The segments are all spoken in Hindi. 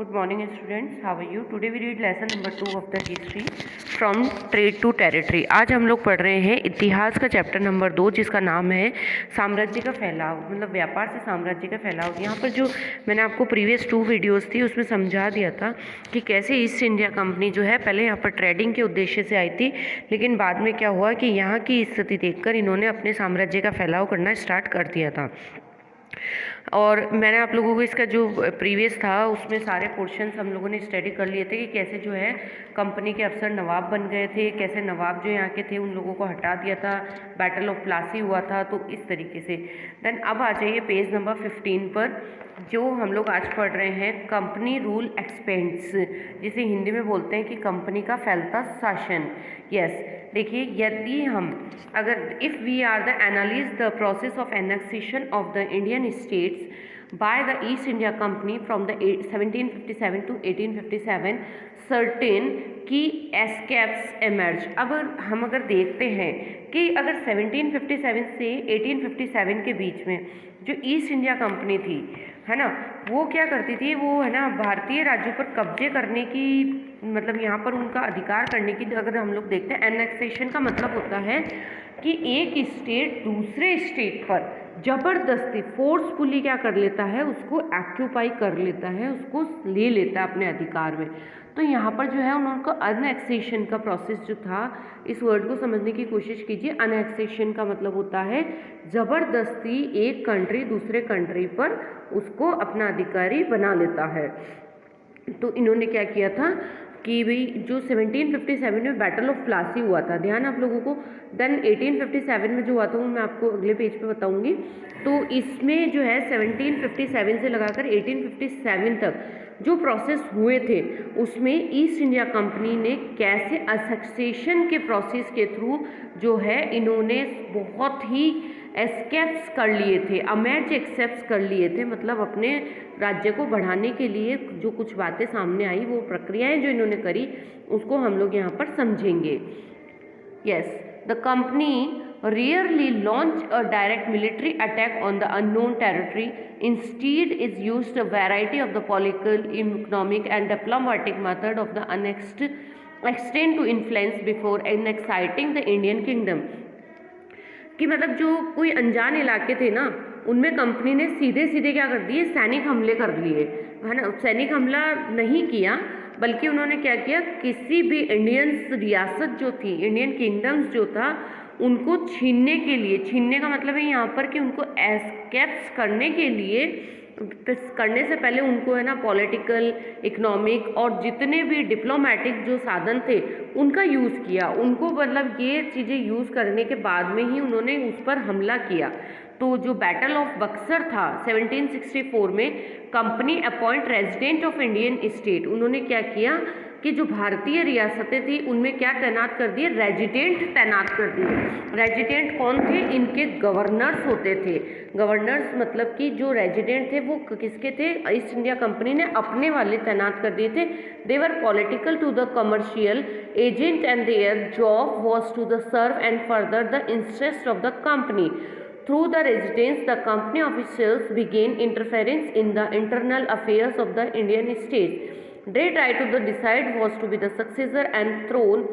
Good morning students, how are you? Today we read lesson number 2 of the history from trade to territory। आज हम लोग पढ़ रहे हैं इतिहास का चैप्टर नंबर 2 जिसका नाम है साम्राज्य का फैलाव, मतलब व्यापार से साम्राज्य का फैलाव। यहाँ पर जो मैंने आपको प्रीवियस 2 वीडियोस थी उसमें समझा दिया था कि कैसे ईस्ट इंडिया कंपनी जो है पहले यहाँ पर ट्रेडिंग के उद्देश्य से आई थी, लेकिन बाद में क्या हुआ कि यहाँ की स्थिति देखकर इन्होंने अपने साम्राज्य का फैलाव करना स्टार्ट कर दिया था। और मैंने आप लोगों को इसका जो प्रीवियस था उसमें सारे पोर्शंस हम लोगों ने स्टडी कर लिए थे कि कैसे जो है कंपनी के अफसर नवाब बन गए थे, कैसे नवाब जो यहाँ के थे उन लोगों को हटा दिया था, बैटल ऑफ प्लासी हुआ था। तो इस तरीके से देन अब आ जाइए पेज नंबर 15 पर, जो हम लोग आज पढ़ रहे हैं कंपनी रूल एक्सपेंड्स, जिसे हिंदी में बोलते हैं कि कंपनी का फैलता शासन। यस, देखिए यदि हम अगर if we are the analyse the process of annexation of the Indian states by the East India Company from the 1757 to 1857 certain key aspects emerge. अब हम अगर देखते हैं कि अगर 1757 से 1857 के बीच में जो ईस्ट इंडिया कंपनी थी है ना, वो क्या करती थी, वो है ना भारतीय राज्यों पर कब्जे करने की, मतलब यहाँ पर उनका अधिकार करने की, अगर हम लोग देखते हैं एनेक्सेशन का मतलब होता है कि एक स्टेट दूसरे स्टेट पर ज़बरदस्ती फोर्सफुली क्या कर लेता है, उसको एक्यूपाई कर लेता है, उसको ले लेता है अपने अधिकार में। तो यहाँ पर जो है उनको अनएक्सेशन का प्रोसेस जो था, इस वर्ड को समझने की कोशिश कीजिए। अनएक्सेशन का मतलब होता है ज़बरदस्ती एक कंट्री दूसरे कंट्री पर उसको अपना अधिकारी बना लेता है। तो इन्होंने क्या किया था कि भाई जो 1757 में बैटल ऑफ प्लासी हुआ था, ध्यान आप लोगों को, देन 1857 में जो हुआ था वो मैं आपको अगले पेज पे बताऊंगी। तो इसमें जो है 1757 से लगाकर 1857 तक जो प्रोसेस हुए थे उसमें ईस्ट इंडिया कंपनी ने कैसे एसेक्सेशन के प्रोसेस के थ्रू जो है इन्होंने बहुत ही एस्केप्स कर लिए थे, अमेज एक्सेप्ट कर लिए थे, मतलब अपने राज्य को बढ़ाने के लिए जो कुछ बातें सामने आई, वो प्रक्रियाएं जो इन्होंने करी उसको हम लोग यहाँ पर समझेंगे। Yes, the company rarely launch a direct military attack on the unknown territory. Instead, it used a variety of the political, economic, and diplomatic method of the annexed extent to influence before annexing the Indian kingdom. कि मतलब जो कोई अनजान इलाके थे ना, उनमें कंपनी ने सीधे सीधे क्या कर दिए, सैनिक हमले कर लिए, है ना। सैनिक हमला नहीं किया, बल्कि उन्होंने क्या किया, किसी भी इंडियन रियासत जो थी, इंडियन किंगडम्स जो था, उनको छीनने के लिए, छीनने का मतलब है यहाँ पर कि उनको एस्केप्स करने के लिए, करने से पहले उनको है ना पॉलिटिकल, इकोनॉमिक और जितने भी डिप्लोमेटिक जो साधन थे उनका यूज़ किया। उनको मतलब ये चीज़ें यूज़ करने के बाद में ही उन्होंने उस पर हमला किया। तो जो बैटल ऑफ बक्सर था 1764 में, company appoint resident of Indian state, उन्होंने क्या किया कि जो भारतीय रियासतें थी उनमें क्या तैनात कर दिए, रेजिडेंट तैनात कर दिए। रेजिडेंट कौन थे, इनके गवर्नर्स होते थे। गवर्नर्स मतलब कि जो रेजिडेंट थे वो किसके थे, ईस्ट इंडिया कंपनी ने अपने वाले तैनात कर दिए थे। They were political to the commercial agent and their job was to the serve and further the interest of the company. Through the residence, the company officials began interference in the internal affairs of the Indian states. Their right to decide was to be the successor and throne,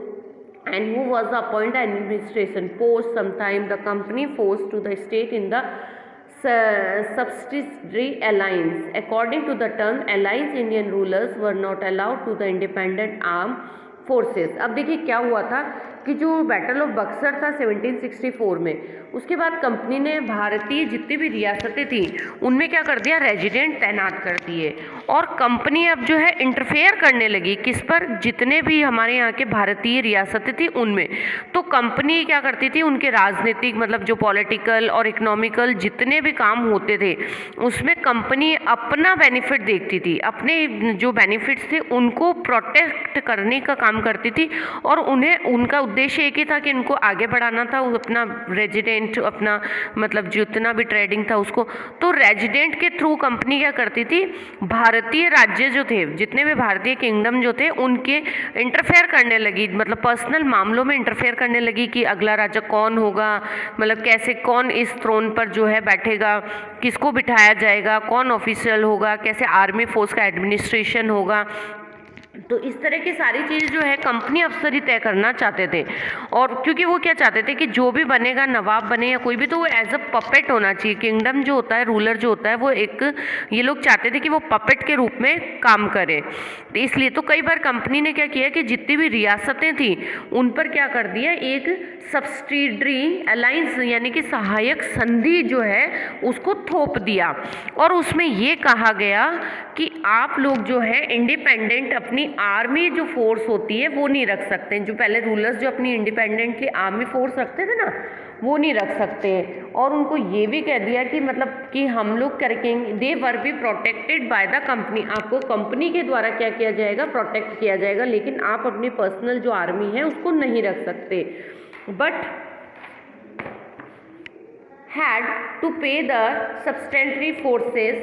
and who was the appointed administration post. Sometime the company forced to the state in the subsidiary alliance. According to the term alliance, Indian rulers were not allowed to the independent armed forces. अब देखिए क्या हुआ था कि जो बैटल ऑफ बक्सर था 1764 में, उसके बाद कंपनी ने भारतीय जितनी भी रियासतें थी उनमें क्या कर दिया, रेजिडेंट तैनात कर दिए। और कंपनी अब जो है इंटरफेयर करने लगी किस पर, जितने भी हमारे यहाँ के भारतीय रियासतें थी उनमें। तो कंपनी क्या करती थी, उनके राजनीतिक मतलब जो पॉलिटिकल और इकोनॉमिकल जितने भी काम होते थे उसमें कंपनी अपना बेनिफिट देखती थी, अपने जो बेनिफिट्स थे उनको प्रोटेक्ट करने का काम करती थी, और उन्हें उनका उद्देश्य एक ही था कि इनको आगे बढ़ाना था, अपना रेजिडेंट, अपना मतलब जितना भी ट्रेडिंग था उसको। तो रेजिडेंट के थ्रू कंपनी क्या करती थी, भारतीय राज्य जो थे, जितने भी भारतीय किंगडम जो थे, उनके इंटरफेयर करने लगी, मतलब पर्सनल मामलों में इंटरफेयर करने लगी कि अगला राजा कौन होगा, मतलब कैसे, कौन इस थ्रोन पर जो है बैठेगा, किसको बिठाया जाएगा, कौन ऑफिशियल होगा, कैसे आर्मी फोर्स का एडमिनिस्ट्रेशन होगा। तो इस तरह की सारी चीज़ जो है कंपनी अफसर ही तय करना चाहते थे। और क्योंकि वो क्या चाहते थे कि जो भी बनेगा, नवाब बने या कोई भी, तो वो एज अ पपेट होना चाहिए। किंगडम जो होता है, रूलर जो होता है, वो एक, ये लोग चाहते थे कि वो पपेट के रूप में काम करे। तो इसलिए तो कई बार कंपनी ने क्या किया कि जितनी भी रियासतें थी उन पर क्या कर दिया, एक सब्सिडरी अलायंस यानी कि सहायक संधि जो है उसको थोप दिया। और उसमें ये कहा गया कि आप लोग जो है इंडिपेंडेंट अपनी आर्मी जो फोर्स होती है वो नहीं रख सकते। जो पहले रूलर्स जो अपनी इंडिपेंडेंटली आर्मी फोर्स रखते थे ना, वो नहीं रख सकते। और उनको ये भी कह दिया कि मतलब कि हम लोग करेंगे, they were be protected by the company, आपको कंपनी के द्वारा क्या किया जाएगा, प्रोटेक्ट किया जाएगा, लेकिन आप अपनी पर्सनल जो आर्मी है उसको नहीं रख सकते। But had to pay the substantiary forces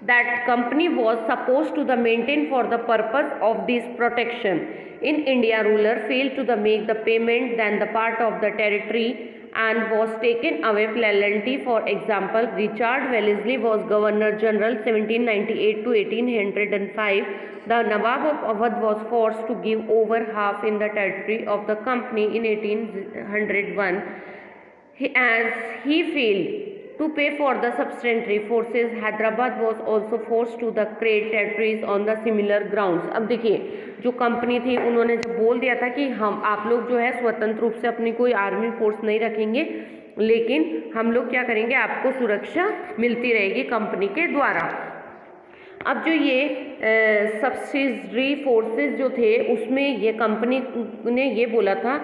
that company was supposed to the maintain for the purpose of this protection. In India, ruler failed to the make the payment then the part of the territory and was taken away penalty. For example, Richard Wellesley was Governor General 1798 to 1805. The Nawab of Awadh was forced to give over half in the territory of the company in 1801. As he failed to pay for the substantiary forces, Hyderabad was also forced to the create territories on the similar grounds. अब देखिए, जो कंपनी थी उन्होंने जब बोल दिया था कि हम आप लोग जो है स्वतंत्र रूप से अपनी कोई आर्मी फोर्स नहीं रखेंगे, लेकिन हम लोग क्या करेंगे, आपको सुरक्षा मिलती रहेगी कंपनी के द्वारा। अब जो ये सब्सिडरी फोर्सेस जो थे उसमें ये कंपनी ने ये बोला था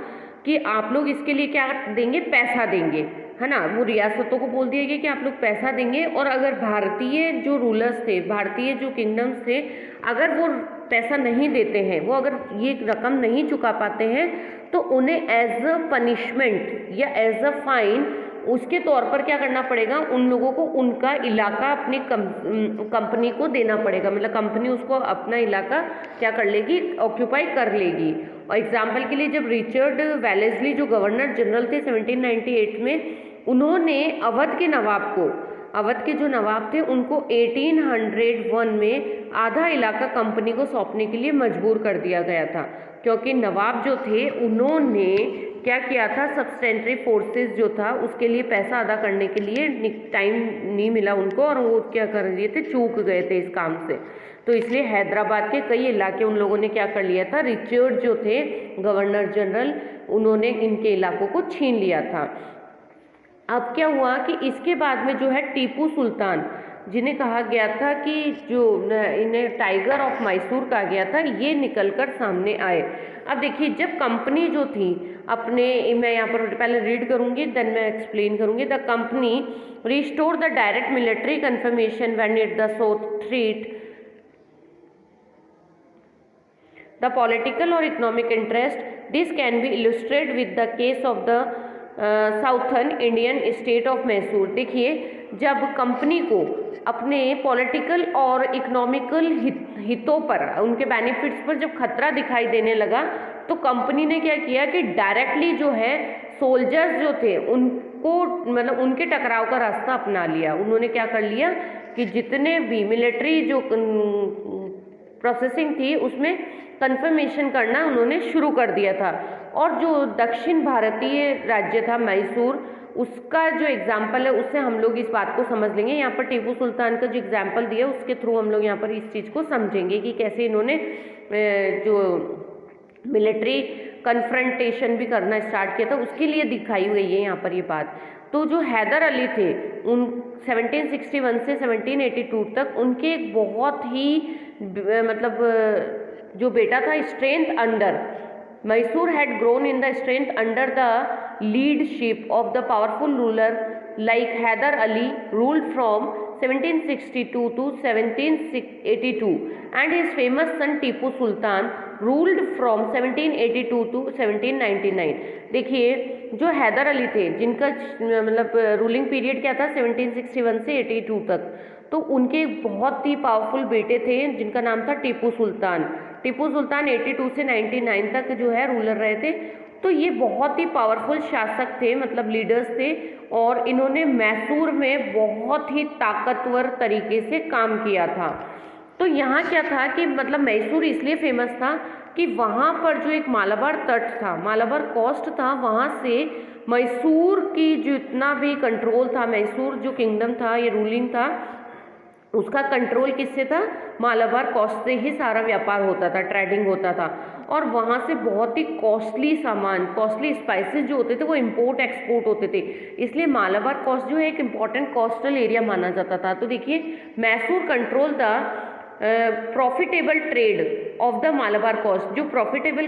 कि आप लोग इसके लिए क्या देंगे, पैसा देंगे, है ना। वो रियासतों को बोल दिया गया कि आप लोग पैसा देंगे, और अगर भारतीय जो रूलर्स थे, भारतीय जो किंगडम्स थे, अगर वो पैसा नहीं देते हैं, वो अगर ये रकम नहीं चुका पाते हैं, तो उन्हें एज अ पनिशमेंट या एज अ फाइन उसके तौर पर क्या करना पड़ेगा, उन लोगों को उनका इलाका अपनी कंपनी को देना पड़ेगा। मतलब कंपनी उसको अपना इलाका क्या कर लेगी, ऑक्यूपाई कर लेगी। और एग्जाम्पल के लिए जब रिचर्ड वेलेस्ली जो गवर्नर जनरल थे 1798 में, उन्होंने अवध के नवाब को, अवध के जो नवाब थे उनको 1801 में आधा इलाका कंपनी को सौंपने के लिए मजबूर कर दिया गया था, क्योंकि नवाब जो थे उन्होंने क्या किया था, सब्सटेंटरी फोर्सेस जो था उसके लिए पैसा अदा करने के लिए टाइम नहीं मिला उनको, और वो क्या कर दिए थे, चूक गए थे इस काम से। तो इसलिए हैदराबाद के कई इलाके उन लोगों ने क्या कर लिया था, रिचर्ड जो थे गवर्नर जनरल, उन्होंने इनके इलाकों को छीन लिया था। अब क्या हुआ कि इसके बाद में जो है टीपू सुल्तान, जिन्हें कहा गया था कि जो इन्हें टाइगर ऑफ मैसूर कहा गया था, ये निकलकर सामने आए। अब देखिए, जब कंपनी जो थी अपने, मैं यहाँ पर पहले रीड करूँगी देन मैं एक्सप्लेन करूँगी। The company restore the direct military confirmation when it the south threat the political or economic interest. This can be illustrated with the case of the southern Indian state of Mysore. देखिए, जब कंपनी को अपने पॉलिटिकल और इकोनॉमिकल हितों पर, उनके बेनिफिट्स पर जब खतरा दिखाई देने लगा, तो कंपनी ने क्या किया कि डायरेक्टली जो है सोल्जर्स जो थे उनको, मतलब उनके टकराव का रास्ता अपना लिया। उन्होंने क्या कर लिया कि जितने भी मिलिट्री जो प्रोसेसिंग थी उसमें कन्फर्मेशन करना उन्होंने शुरू कर दिया था। और जो दक्षिण भारतीय राज्य था मैसूर, उसका जो एग्जाम्पल है उससे हम लोग इस बात को समझ लेंगे। यहाँ पर टीपू सुल्तान का जो एग्जाम्पल दिया उसके थ्रू हम लोग यहाँ पर इस चीज़ को समझेंगे कि कैसे इन्होंने जो मिलिट्री कन्फ्रंटेशन भी करना स्टार्ट किया था, उसके लिए दिखाई हुई है यहाँ पर ये बात। तो जो हैदर अली थे, उन 1761 से 1782 तक उनके एक बहुत ही मतलब जो बेटा था, strength under Mysore had grown in the strength under the leadership of the powerful ruler like Hyder Ali, ruled from 1762 to 1782, and his famous son Tipu Sultan ruled from 1782 to 1799। देखिए जो हैदर अली थे जिनका मतलब रूलिंग पीरियड क्या था 1761 से 82 तक, तो उनके बहुत ही पावरफुल बेटे थे जिनका नाम था टीपू सुल्तान। टीपू सुल्तान 82 से 99 तक जो है रूलर रहे थे। तो ये बहुत ही पावरफुल शासक थे, मतलब लीडर्स थे, और इन्होंने मैसूर में बहुत ही ताकतवर तरीके से काम किया था। तो यहाँ क्या था कि मतलब मैसूर इसलिए फेमस था कि वहाँ पर जो एक मालाबार तट था, मालाबार कोस्ट था, वहाँ से मैसूर की जितना भी कंट्रोल था, मैसूर जो किंगडम था, ये रूलिंग था, उसका कंट्रोल किससे था? मालाबार कोस्ट से ही सारा व्यापार होता था, ट्रेडिंग होता था। और वहाँ से बहुत ही कॉस्टली सामान, कॉस्टली स्पाइसेस जो होते थे वो इंपोर्ट एक्सपोर्ट होते थे, इसलिए मालाबार कोस्ट जो है एक इम्पॉर्टेंट कोस्टल एरिया माना जाता था। तो देखिए Mysore control the profitable trade of the Malabar coast. जो प्रॉफिटेबल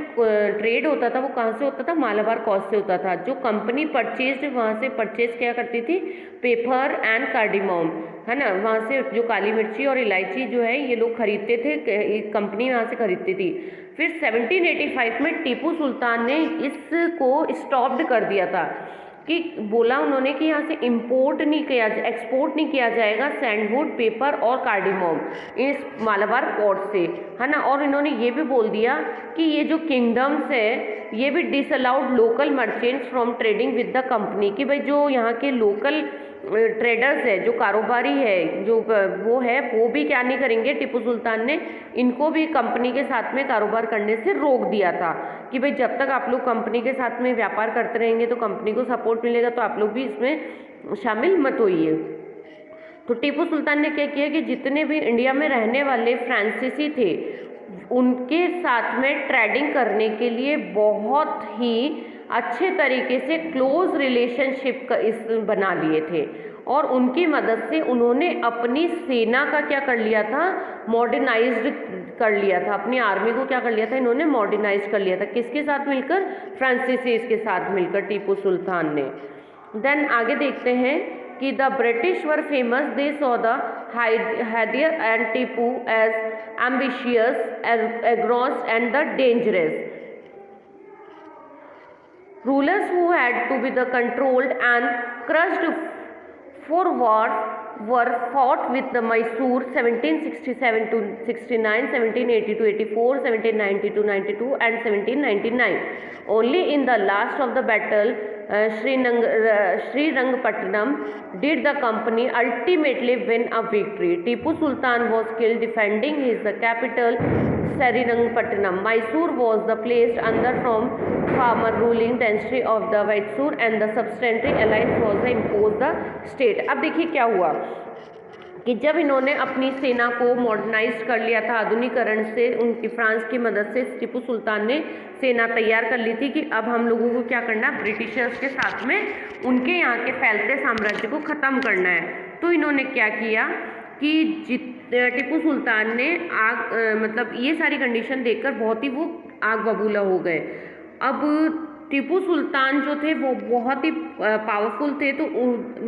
ट्रेड होता था वो कहाँ से होता था? मालाबार कोस्ट से होता था। जो कंपनी परचेज वहाँ से परचेज क्या करती थी? पेपर एंड कार्डिमोम, है ना, वहाँ से जो काली मिर्ची और इलायची जो है ये लोग खरीदते थे, कंपनी वहाँ से खरीदती थी। फिर 1785 में टीपू सुल्तान ने इसको स्टॉप्ड कर दिया था, कि बोला उन्होंने कि यहाँ से इंपोर्ट नहीं किया, एक्सपोर्ट नहीं किया जाएगा सैंडवुड, पेपर और कार्डिमोम इस मालाबार पोर्ट से, है ना। और इन्होंने ये भी बोल दिया कि ये जो किंगडम्स है ये भी disallowed local merchants from trading with the company, कि भाई जो यहाँ के लोकल ट्रेडर्स है, जो कारोबारी है, जो वो भी क्या नहीं करेंगे, टीपू सुल्तान ने इनको भी कंपनी के साथ में कारोबार करने से रोक दिया था, कि भाई जब तक आप लोग कंपनी के साथ में व्यापार करते रहेंगे तो कंपनी को सपोर्ट मिलेगा, तो आप लोग भी इसमें शामिल मत होइए। तो टीपू सुल्तान ने क्या किया कि जितने भी इंडिया में रहने वाले फ्रांसीसी थे उनके साथ में ट्रेडिंग करने के लिए बहुत ही अच्छे तरीके से क्लोज रिलेशनशिप बना लिए थे, और उनकी मदद से उन्होंने अपनी सेना का क्या कर लिया था? मॉडर्नाइज्ड कर लिया था। अपनी आर्मी को क्या कर लिया था? इन्होंने मॉडर्नाइज कर लिया था। किसके साथ मिलकर? फ्रांसीसीज के साथ मिलकर टीपू सुल्तान ने। देन आगे देखते हैं कि the British were famous, they saw the Hyder and Tipu as ambitious, aggressive and the dangerous rulers who had to be the controlled and crushed. Four wars were fought with the Mysore 1767 to 69, 1780 to 84, 1790 to 92 and 1799. Only in the last of the battle, Srirangapatnam, did the company ultimately win a victory. Tipu Sultan was killed defending his capital Srirangapatnam. Mysore was the placed under from farmer ruling dynasty of the Mysore and the substantial alliance was the imposed the state. अब देखिए क्या हुआ कि जब इन्होंने अपनी सेना को मॉडर्नाइज कर लिया था, आधुनिकरण से, उनकी फ्रांस की मदद से टीपू सुल्तान ने सेना तैयार कर ली थी कि अब हम लोगों को क्या करना है? ब्रिटिशर्स के साथ में उनके यहाँ के फैलते साम्राज्य को ख़त्म करना है। तो इन्होंने क्या किया कि टीपू सुल्तान ने मतलब ये सारी कंडीशन देखकर बहुत ही वो आग बबूला हो गए। अब टीपू सुल्तान जो थे वो बहुत ही पावरफुल थे, तो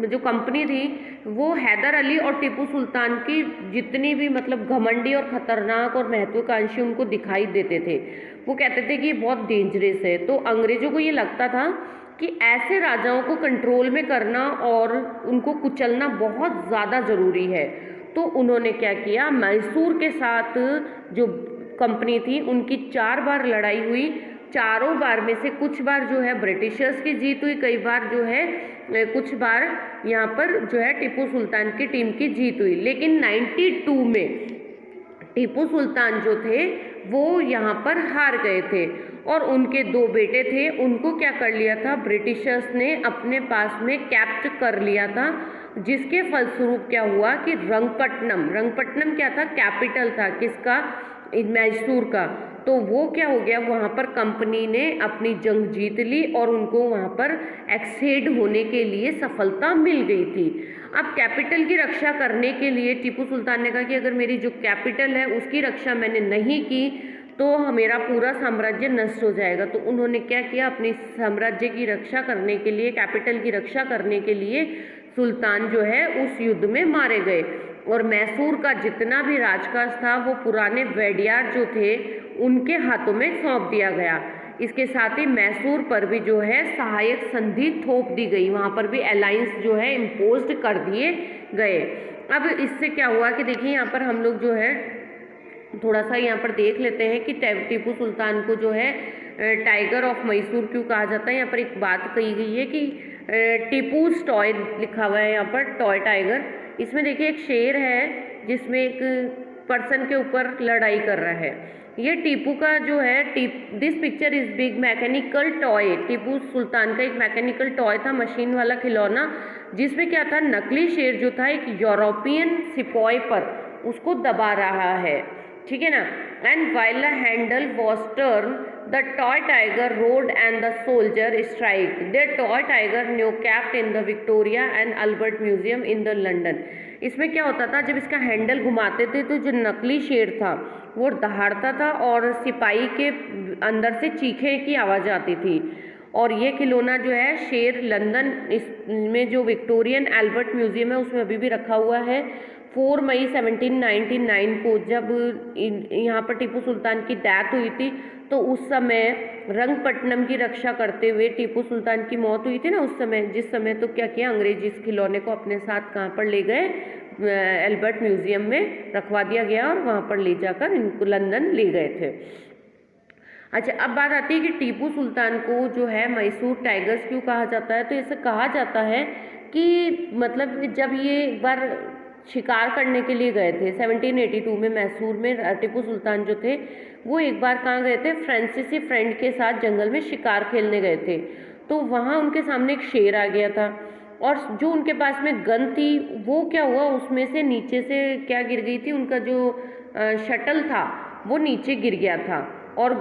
जो कंपनी थी वो हैदर अली और टीपू सुल्तान की जितनी भी मतलब घमंडी और ख़तरनाक और महत्वाकांक्षी उनको दिखाई देते थे, वो कहते थे कि ये बहुत डेंजरस है। तो अंग्रेज़ों को ये लगता था कि ऐसे राजाओं को कंट्रोल में करना और उनको कुचलना बहुत ज़्यादा ज़रूरी है। तो उन्होंने क्या किया? मैसूर के साथ जो कंपनी थी उनकी 4 बार लड़ाई हुई। चारों बार में से कुछ बार जो है ब्रिटिशर्स की जीत हुई, कई बार जो है कुछ बार यहाँ पर जो है टीपू सुल्तान की टीम की जीत हुई। लेकिन 92 में टीपू सुल्तान जो थे वो यहाँ पर हार गए थे, और उनके 2 बेटे थे, उनको क्या कर लिया था? ब्रिटिशर्स ने अपने पास में कैप्चर कर लिया था, जिसके फलस्वरूप क्या हुआ कि रंगपट्टनम क्या था? कैपिटल था किसका? मैसूर का। तो वो क्या हो गया? वहाँ पर कंपनी ने अपनी जंग जीत ली और उनको वहाँ पर एक्सेड होने के लिए सफलता मिल गई थी। अब कैपिटल की रक्षा करने के लिए टीपू सुल्तान ने कहा कि अगर मेरी जो कैपिटल है उसकी रक्षा मैंने नहीं की तो मेरा पूरा साम्राज्य नष्ट हो जाएगा। तो उन्होंने क्या किया? अपने साम्राज्य की रक्षा करने के लिए, कैपिटल की रक्षा करने के लिए सुल्तान जो है उस युद्ध में मारे गए, और मैसूर का जितना भी राजकाज था वो पुराने वैडियार जो थे उनके हाथों में सौंप दिया गया। इसके साथ ही मैसूर पर भी जो है सहायक संधि थोप दी गई, वहाँ पर भी अलायंस जो है इम्पोज्ड कर दिए गए। अब इससे क्या हुआ कि देखिए यहाँ पर हम लोग जो है थोड़ा सा यहाँ पर देख लेते हैं कि टीपू सुल्तान को जो है टाइगर ऑफ मैसूर क्यों कहा जाता है। यहाँ पर एक बात कही गई है कि टीपूज टॉय लिखा हुआ है यहाँ पर, टॉय टाइगर। इसमें देखिए एक शेर है जिसमें एक पर्सन के ऊपर लड़ाई कर रहा है। ये टीपू का जो है this picture is big mechanical toy. Tipu Sultan का एक मैकेनिकल टॉय था, मशीन वाला खिलौना, जिसमें क्या था, नकली शेर जो था एक यूरोपियन सिपाही पर उसको दबा रहा है, ठीक है ना। And while the handle was turn the toy tiger road and the soldier strike the toy tiger new kept in the Victoria and Albert museum in the London. इसमें क्या होता था, जब इसका हैंडल घुमाते थे तो जो नकली शेर था वो दहाड़ता था और सिपाही के अंदर से चीखे की आवाज़ आती थी। और ये खिलौना जो है शेर लंदन इसमें जो विक्टोरियन एल्बर्ट म्यूजियम है उसमें अभी भी रखा हुआ है। 4 मई 1799 को जब यहाँ पर टीपू सुल्तान की डेथ हुई थी तो उस समय रंगपट्टनम की रक्षा करते हुए टीपू सुल्तान की मौत हुई थी ना उस समय, जिस समय तो क्या किया, अंग्रेज इस खिलौने को अपने साथ कहाँ पर ले गए, एल्बर्ट म्यूजियम में रखवा दिया गया और वहाँ पर ले जाकर इनको लंदन ले गए थे। अच्छा, अब बात आती है कि टीपू सुल्तान को जो है मैसूर टाइगर्स क्यों कहा जाता है। तो ऐसे कहा जाता है कि मतलब जब ये एक बार शिकार करने के लिए गए थे 1782 में मैसूर में, टीपू सुल्तान जो थे वो एक बार कहाँ गए थे, फ्रांसीसी फ्रेंड के साथ जंगल में शिकार खेलने गए थे। तो वहाँ उनके सामने एक शेर आ गया था और जो उनके पास में गन थी वो क्या हुआ, उसमें से नीचे से क्या गिर गई थी, उनका जो शटल था वो नीचे गिर गया था और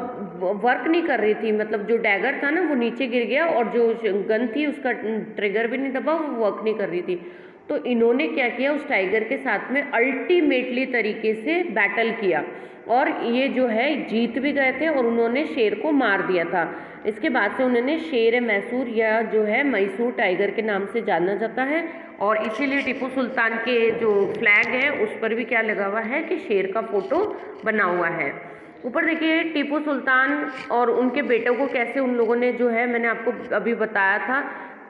वर्क नहीं कर रही थी, मतलब जो डैगर था ना वो नीचे गिर गया और जो गन थी उसका ट्रिगर भी नहीं दबा, वो वर्क नहीं कर रही थी। तो इन्होंने क्या किया, उस टाइगर के साथ में अल्टीमेटली तरीके से बैटल किया और ये जो है जीत भी गए थे और उन्होंने शेर को मार दिया था। इसके बाद से उन्होंने शेर मैसूर या जो है मैसूर टाइगर के नाम से जाना जाता है और इसीलिए टीपू सुल्तान के जो फ्लैग है उस पर भी क्या लगा हुआ है कि शेर का फोटो बना हुआ है। ऊपर देखिए टीपू सुल्तान और उनके बेटों को कैसे उन लोगों ने जो है, मैंने आपको अभी बताया था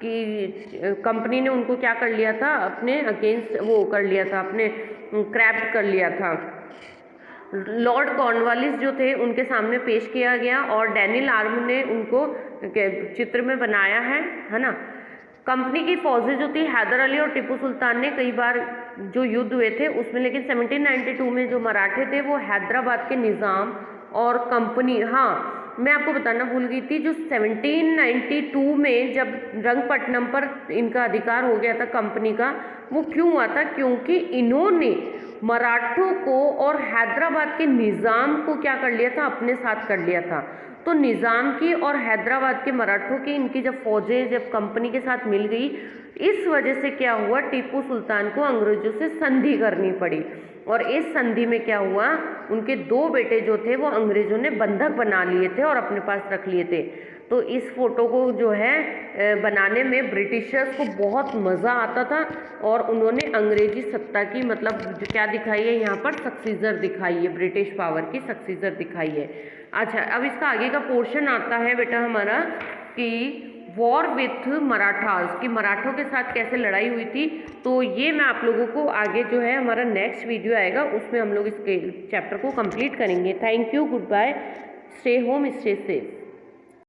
कि कंपनी ने उनको क्या कर लिया था, अपने अगेंस्ट वो कर लिया था, अपने क्रैप्ट कर लिया था। लॉर्ड कॉर्नवालिस जो थे उनके सामने पेश किया गया और डैनियल आर्म ने उनको चित्र में बनाया है ना। कंपनी की फौजें जो थी, हैदर अली और टीपू सुल्तान ने कई बार जो युद्ध हुए थे उसमें, लेकिन 1792 में जो मराठे थे वो हैदराबाद के निज़ाम और कंपनी, हाँ मैं आपको बताना भूल गई थी, जो 1792 में जब रंगपट्टनम पर इनका अधिकार हो गया था कंपनी का, वो क्यों हुआ था, क्योंकि इन्होंने मराठों को और हैदराबाद के निज़ाम को क्या कर लिया था, अपने साथ कर लिया था। तो निज़ाम की और हैदराबाद के मराठों की इनकी जब फौजें जब कंपनी के साथ मिल गई, इस वजह से क्या हुआ, टीपू सुल्तान को अंग्रेजों से संधि करनी पड़ी और इस संधि में क्या हुआ, उनके 2 बेटे जो थे वो अंग्रेजों ने बंधक बना लिए थे और अपने पास रख लिए थे। तो इस फोटो को जो है बनाने में ब्रिटिशर्स को बहुत मज़ा आता था और उन्होंने अंग्रेजी सत्ता की मतलब जो क्या दिखाई है यहाँ पर, सक्सीजर दिखाई है, ब्रिटिश पावर की सक्सीजर दिखाई है। अच्छा, अब इसका आगे का पोर्शन आता है बेटा हमारा कि वॉर विथ मराठास, कि मराठों के साथ कैसे लड़ाई हुई थी। तो ये मैं आप लोगों को आगे जो है हमारा नेक्स्ट वीडियो आएगा उसमें हम लोग इस चैप्टर को कंप्लीट करेंगे। Thank you, goodbye, stay home, stay safe.